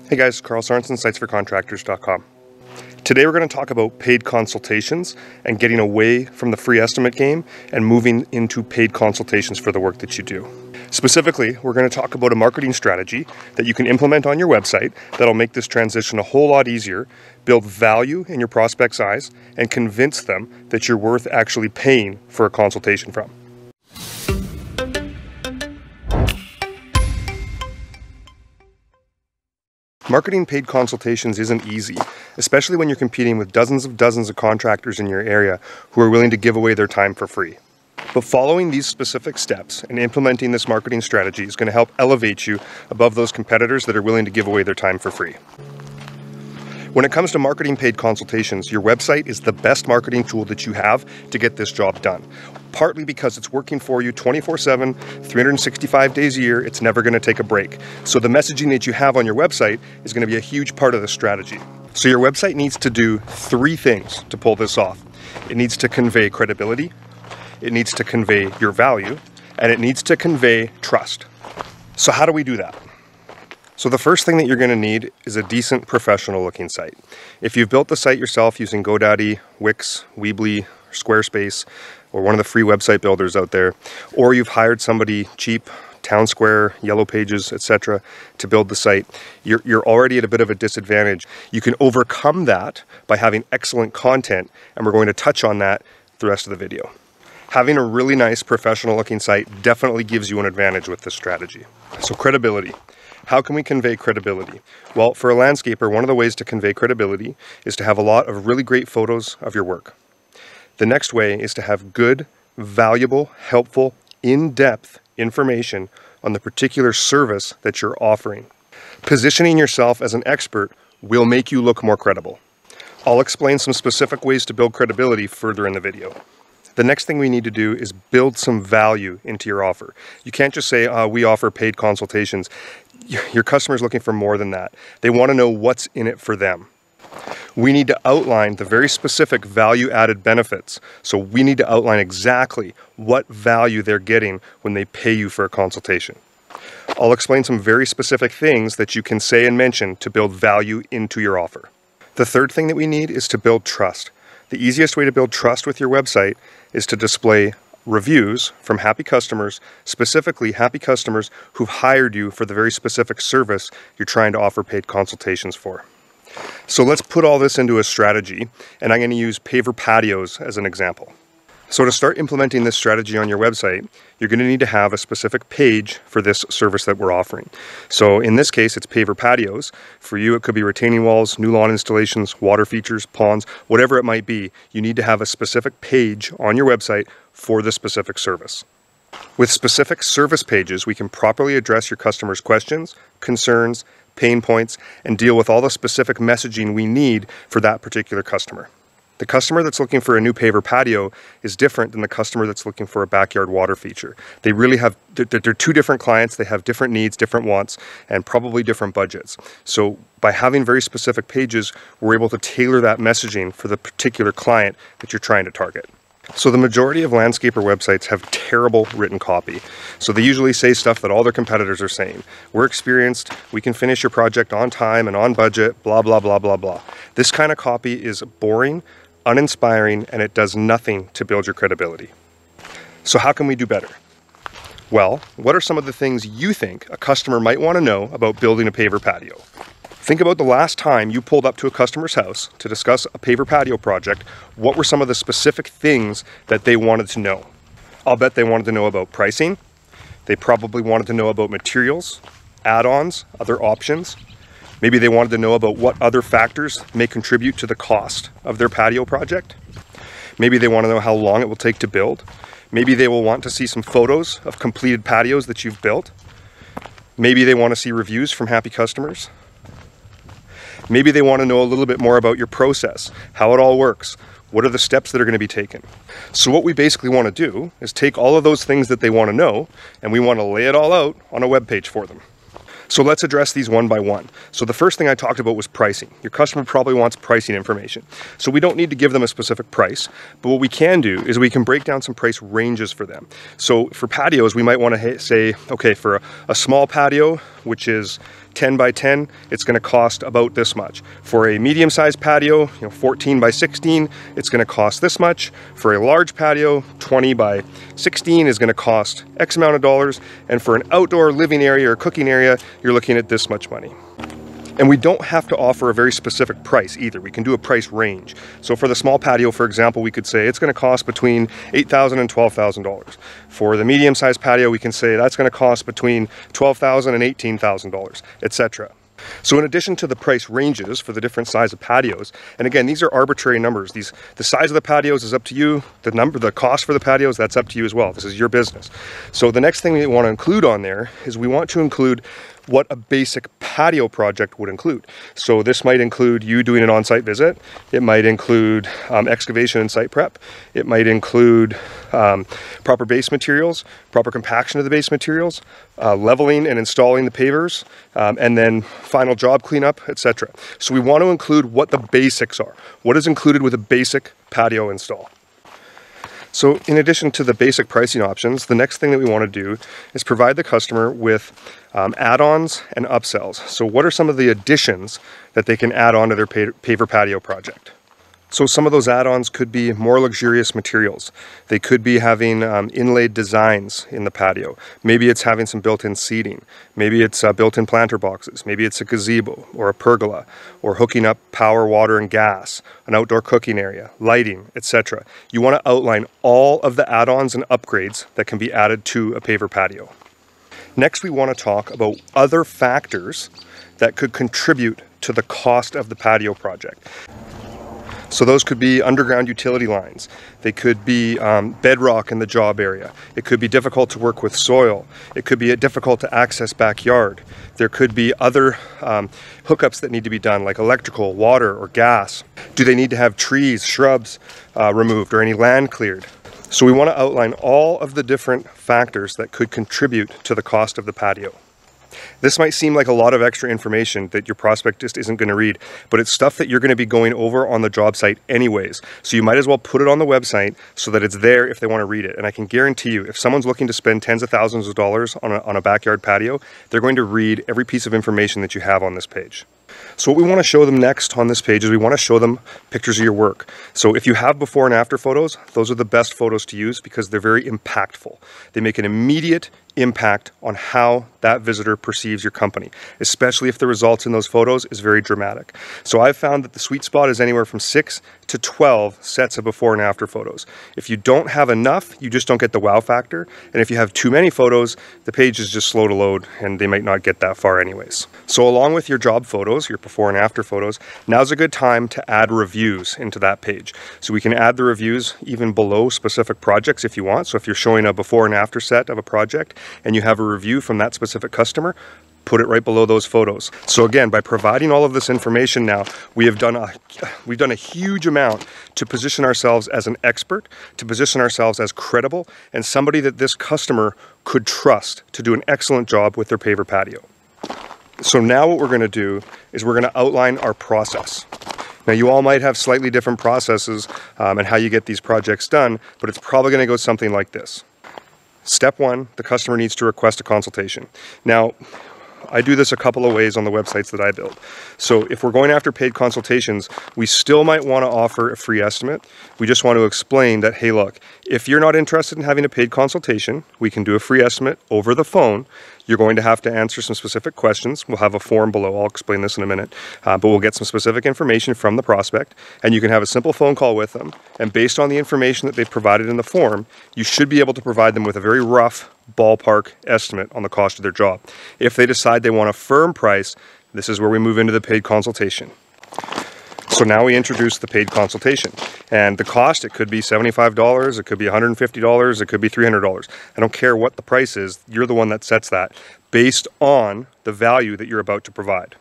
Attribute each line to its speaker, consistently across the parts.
Speaker 1: Hey guys, Carl Sorensen, sitesforcontractors.com. Today we're going to talk about paid consultations and getting away from the free estimate game and moving into paid consultations for the work that you do. Specifically, we're going to talk about a marketing strategy that you can implement on your website that'll make this transition a whole lot easier, build value in your prospects' eyes, and convince them that you're worth actually paying for a consultation from. Marketing paid consultations isn't easy, especially when you're competing with dozens of contractors in your area who are willing to give away their time for free. But following these specific steps and implementing this marketing strategy is going to help elevate you above those competitors that are willing to give away their time for free. When it comes to marketing paid consultations, your website is the best marketing tool that you have to get this job done. Partly because it's working for you 24/7, 365 days a year, it's never going to take a break. So the messaging that you have on your website is going to be a huge part of the strategy. So your website needs to do three things to pull this off. It needs to convey credibility, it needs to convey your value, and it needs to convey trust. So how do we do that? So the first thing that you're going to need is a decent professional looking site. If you've built the site yourself using GoDaddy, Wix, Weebly, Squarespace, or one of the free website builders out there, or you've hired somebody cheap, Town Square, Yellow Pages, etc., to build the site, you're already at a bit of a disadvantage. You can overcome that by having excellent content, and we're going to touch on that the rest of the video. Having a really nice professional looking site definitely gives you an advantage with this strategy. So credibility. How can we convey credibility? Well, for a landscaper, one of the ways to convey credibility is to have a lot of really great photos of your work. The next way is to have good, valuable, helpful, in-depth information on the particular service that you're offering. Positioning yourself as an expert will make you look more credible. I'll explain some specific ways to build credibility further in the video. The next thing we need to do is build some value into your offer. You can't just say, we offer paid consultations. Your customer's looking for more than that. They want to know what's in it for them. We need to outline the very specific value-added benefits. So we need to outline exactly what value they're getting when they pay you for a consultation. I'll explain some very specific things that you can say and mention to build value into your offer. The third thing that we need is to build trust. The easiest way to build trust with your website is to display reviews from happy customers, specifically happy customers who've hired you for the very specific service you're trying to offer paid consultations for. So let's put all this into a strategy, and I'm going to use paver patios as an example. So to start implementing this strategy on your website, you're going to need to have a specific page for this service that we're offering. So in this case, it's paver patios. For you, it could be retaining walls, new lawn installations, water features, ponds, whatever it might be. You need to have a specific page on your website for this specific service. With specific service pages, we can properly address your customers' questions, concerns, pain points, and deal with all the specific messaging we need for that particular customer. The customer that's looking for a new paver patio is different than the customer that's looking for a backyard water feature. They really have, they're two different clients, they have different needs, different wants, and probably different budgets. So by having very specific pages, we're able to tailor that messaging for the particular client that you're trying to target. So the majority of landscaper websites have terrible written copy. So they usually say stuff that all their competitors are saying. We're experienced, we can finish your project on time and on budget, blah, blah, blah, blah, blah. This kind of copy is boring, uninspiring, and it does nothing to build your credibility. So how can we do better? Well, what are some of the things you think a customer might want to know about building a paver patio? Think about the last time you pulled up to a customer's house to discuss a paver patio project. What were some of the specific things that they wanted to know? I'll bet they wanted to know about pricing. They probably wanted to know about materials, add-ons, other options. Maybe they wanted to know about what other factors may contribute to the cost of their patio project. Maybe they want to know how long it will take to build. Maybe they will want to see some photos of completed patios that you've built. Maybe they want to see reviews from happy customers. Maybe they want to know a little bit more about your process, how it all works, what are the steps that are going to be taken. So what we basically want to do is take all of those things that they want to know, and we want to lay it all out on a web page for them. So let's address these one by one. So the first thing I talked about was pricing. Your customer probably wants pricing information. So we don't need to give them a specific price, but what we can do is we can break down some price ranges for them. So for patios, we might want to say, okay, for a small patio, which is 10 by 10, it's going to cost about this much. For a medium-sized patio, 14 by 16, it's going to cost this much. For a large patio, 20 by 16 is going to cost X amount of dollars. And for an outdoor living area or cooking area, you're looking at this much money. And we don't have to offer a very specific price either. We can do a price range. So for the small patio, for example, we could say it's going to cost between $8,000 and $12,000. For the medium-sized patio, we can say that's going to cost between $12,000 and $18,000, etc. So in addition to the price ranges for the different size of patios, and again, these are arbitrary numbers. The size of the patios is up to you. The cost for the patios, that's up to you as well. This is your business. So the next thing we want to include on there is we want to include what a basic patio project would include. So this might include you doing an on-site visit. It might include excavation and site prep. It might include proper base materials, proper compaction of the base materials, leveling and installing the pavers, and then final job cleanup, etc. So we want to include what the basics are. What is included with a basic patio install? So in addition to the basic pricing options, the next thing that we want to do is provide the customer with add-ons and upsells. So what are some of the additions that they can add on to their paver patio project? So some of those add-ons could be more luxurious materials. They could be having inlaid designs in the patio. Maybe it's having some built-in seating. Maybe it's built-in planter boxes. Maybe it's a gazebo or a pergola, or hooking up power, water, and gas, an outdoor cooking area, lighting, etc. You want to outline all of the add-ons and upgrades that can be added to a paver patio. Next, we want to talk about other factors that could contribute to the cost of the patio project. So those could be underground utility lines. They could be bedrock in the job area. It could be difficult to work with soil. It could be a difficult to access backyard. There could be other hookups that need to be done, like electrical, water, or gas. Do they need to have trees, shrubs removed, or any land cleared? So we want to outline all of the different factors that could contribute to the cost of the patio. This might seem like a lot of extra information that your prospect just isn't going to read, but it's stuff that you're going to be going over on the job site anyways. So you might as well put it on the website so that it's there if they want to read it. And I can guarantee you, if someone's looking to spend tens of thousands of dollars on a backyard patio, they're going to read every piece of information that you have on this page. So what we want to show them next on this page is we want to show them pictures of your work. So if you have before and after photos, those are the best photos to use because they're very impactful. They make an immediate impact on how that visitor perceives your company, especially if the results in those photos is very dramatic. So I've found that the sweet spot is anywhere from 6 to 12 sets of before and after photos. If you don't have enough, you just don't get the wow factor. And if you have too many photos, the page is just slow to load and they might not get that far anyways. So along with your job photos, your before and after photos, now's a good time to add reviews into that page. So we can add the reviews even below specific projects if you want. So if you're showing a before and after set of a project and you have a review from that specific customer, put it right below those photos. So again, by providing all of this information now, we've done a huge amount to position ourselves as an expert, to position ourselves as credible, and somebody that this customer could trust to do an excellent job with their paver patio. So now what we're going to do is we're going to outline our process. Now you all might have slightly different processes and how you get these projects done, but it's probably going to go something like this. Step 1, the customer needs to request a consultation. Now, I do this a couple of ways on the websites that I build. So if we're going after paid consultations, we still might want to offer a free estimate. We just want to explain that, hey, look, if you're not interested in having a paid consultation, we can do a free estimate over the phone. You're going to have to answer some specific questions. We'll have a form below. I'll explain this in a minute. But we'll get some specific information from the prospect, and you can have a simple phone call with them. And based on the information that they've provided in the form, you should be able to provide them with a very rough ballpark estimate on the cost of their job. If they decide they want a firm price, this is where we move into the paid consultation. So now we introduce the paid consultation, and the cost, it could be $75, it could be $150, it could be $300. I don't care what the price is, you're the one that sets that based on the value that you're about to provide.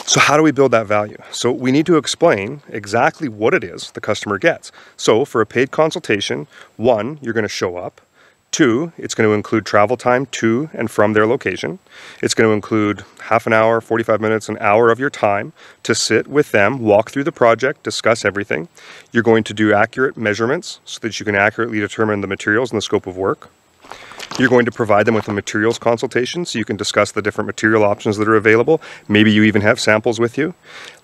Speaker 1: So how do we build that value? So we need to explain exactly what it is the customer gets. So for a paid consultation, 1, you're going to show up. 2, it's going to include travel time to and from their location. It's going to include half an hour, 45 minutes, an hour of your time to sit with them, walk through the project, discuss everything. You're going to do accurate measurements so that you can accurately determine the materials and the scope of work. You're going to provide them with a materials consultation so you can discuss the different material options that are available. Maybe you even have samples with you.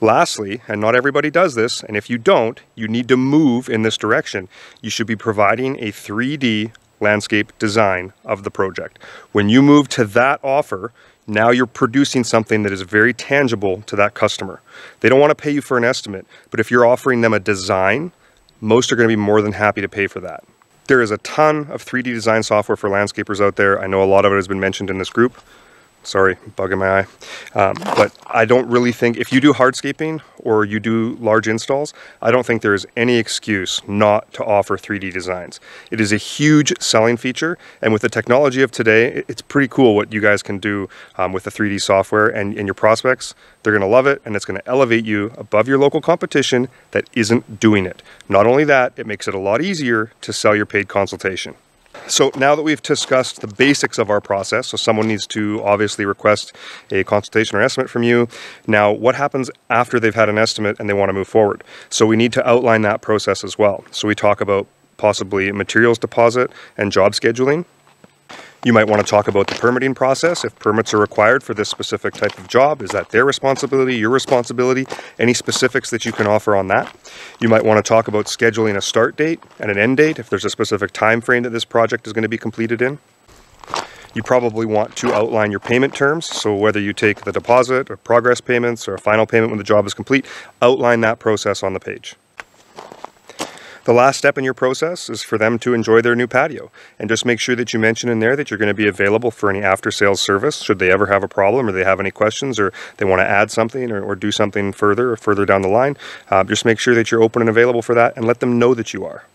Speaker 1: Lastly, and not everybody does this, and if you don't, you need to move in this direction. You should be providing a 3D landscape design of the project. When you move to that offer, now you're producing something that is very tangible to that customer. They don't want to pay you for an estimate, but if you're offering them a design, most are going to be more than happy to pay for that. There is a ton of 3D design software for landscapers out there. I know a lot of it has been mentioned in this group. Sorry, bug in my eye. But I don't really think, if you do hardscaping or you do large installs, I don't think there is any excuse not to offer 3D designs. It is a huge selling feature, and with the technology of today, it's pretty cool what you guys can do with the 3D software, and your prospects, they're going to love it, and it's going to elevate you above your local competition that isn't doing it. Not only that, it makes it a lot easier to sell your paid consultation. So now that we've discussed the basics of our process, so someone needs to obviously request a consultation or estimate from you. Now, what happens after they've had an estimate and they want to move forward? So we need to outline that process as well. So we talk about possibly materials deposit and job scheduling. You might want to talk about the permitting process. If permits are required for this specific type of job, is that their responsibility, your responsibility? Any specifics that you can offer on that? You might want to talk about scheduling a start date and an end date if there's a specific time frame that this project is going to be completed in. You probably want to outline your payment terms. So whether you take the deposit or progress payments or a final payment when the job is complete, outline that process on the page. The last step in your process is for them to enjoy their new patio, and just make sure that you mention in there that you're going to be available for any after-sales service should they ever have a problem or they have any questions or they want to add something or do something further down the line. Just make sure that you're open and available for that and let them know that you are.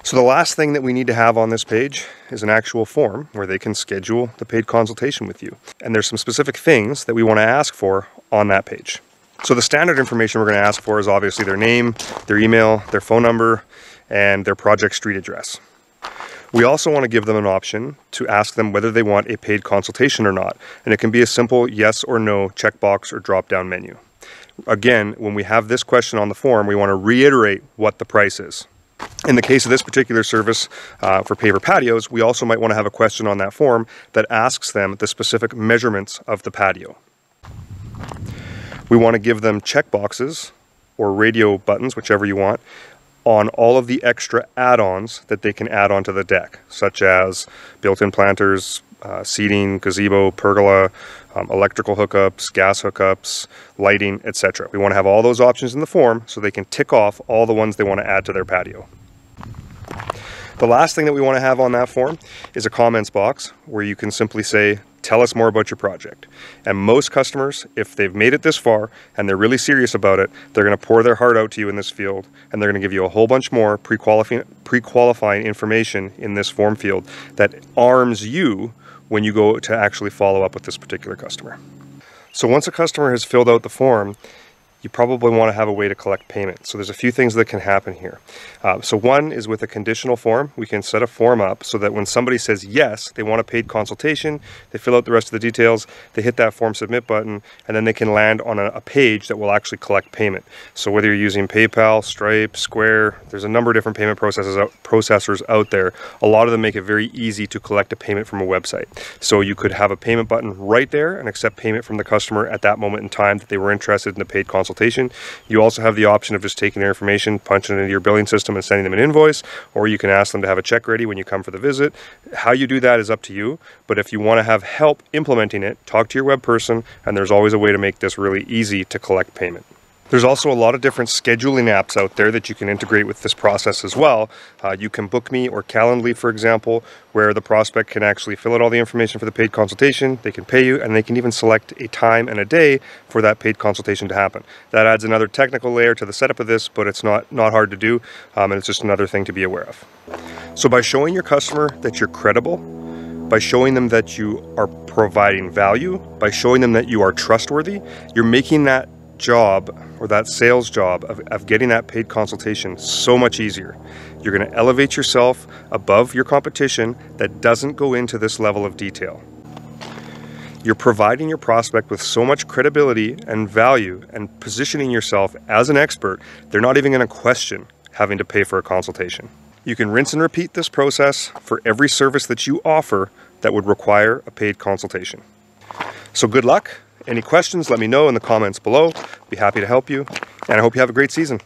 Speaker 1: So the last thing that we need to have on this page is an actual form where they can schedule the paid consultation with you. And there's some specific things that we want to ask for on that page. So the standard information we're going to ask for is obviously their name, their email, their phone number, and their project street address. We also want to give them an option to ask them whether they want a paid consultation or not. And it can be a simple yes or no checkbox or drop-down menu. Again, when we have this question on the form, we want to reiterate what the price is. In the case of this particular service for paver patios, we also might want to have a question on that form that asks them the specific measurements of the patio. We want to give them checkboxes or radio buttons, whichever you want, on all of the extra add-ons that they can add onto the deck, such as built-in planters, seating, gazebo, pergola, electrical hookups, gas hookups, lighting, etc. We want to have all those options in the form so they can tick off all the ones they want to add to their patio. The last thing that we want to have on that form is a comments box where you can simply say, tell us more about your project. And most customers, if they've made it this far and they're really serious about it, they're going to pour their heart out to you in this field, and they're going to give you a whole bunch more pre-qualifying information in this form field that arms you when you go to actually follow up with this particular customer. So once a customer has filled out the form, you probably want to have a way to collect payment. So there's a few things that can happen here. So one is with a conditional form. We can set a form up so that when somebody says yes, they want a paid consultation, they fill out the rest of the details, they hit that form submit button, and then they can land on a page that will actually collect payment. So whether you're using PayPal, Stripe, Square, there's a number of different payment processors out there. A lot of them make it very easy to collect a payment from a website. So you could have a payment button right there and accept payment from the customer at that moment in time that they were interested in the paid consultation. You also have the option of just taking their information, punching it into your billing system and sending them an invoice, or you can ask them to have a check ready when you come for the visit. How you do that is up to you, but if you want to have help implementing it, talk to your web person, and there's always a way to make this really easy to collect payment. There's also a lot of different scheduling apps out there that you can integrate with this process as well. You can BookMe or Calendly, for example, where the prospect can actually fill out all the information for the paid consultation, they can pay you, and they can even select a time and a day for that paid consultation to happen. That adds another technical layer to the setup of this, but it's not hard to do, and it's just another thing to be aware of. So by showing your customer that you're credible, by showing them that you are providing value, by showing them that you are trustworthy, you're making that job or that sales job of getting that paid consultation so much easier. You're going to elevate yourself above your competition that doesn't go into this level of detail. You're providing your prospect with so much credibility and value and positioning yourself as an expert, they're not even going to question having to pay for a consultation. You can rinse and repeat this process for every service that you offer that would require a paid consultation. So good luck. Any questions, let me know in the comments below. Be happy to help you, and I hope you have a great season.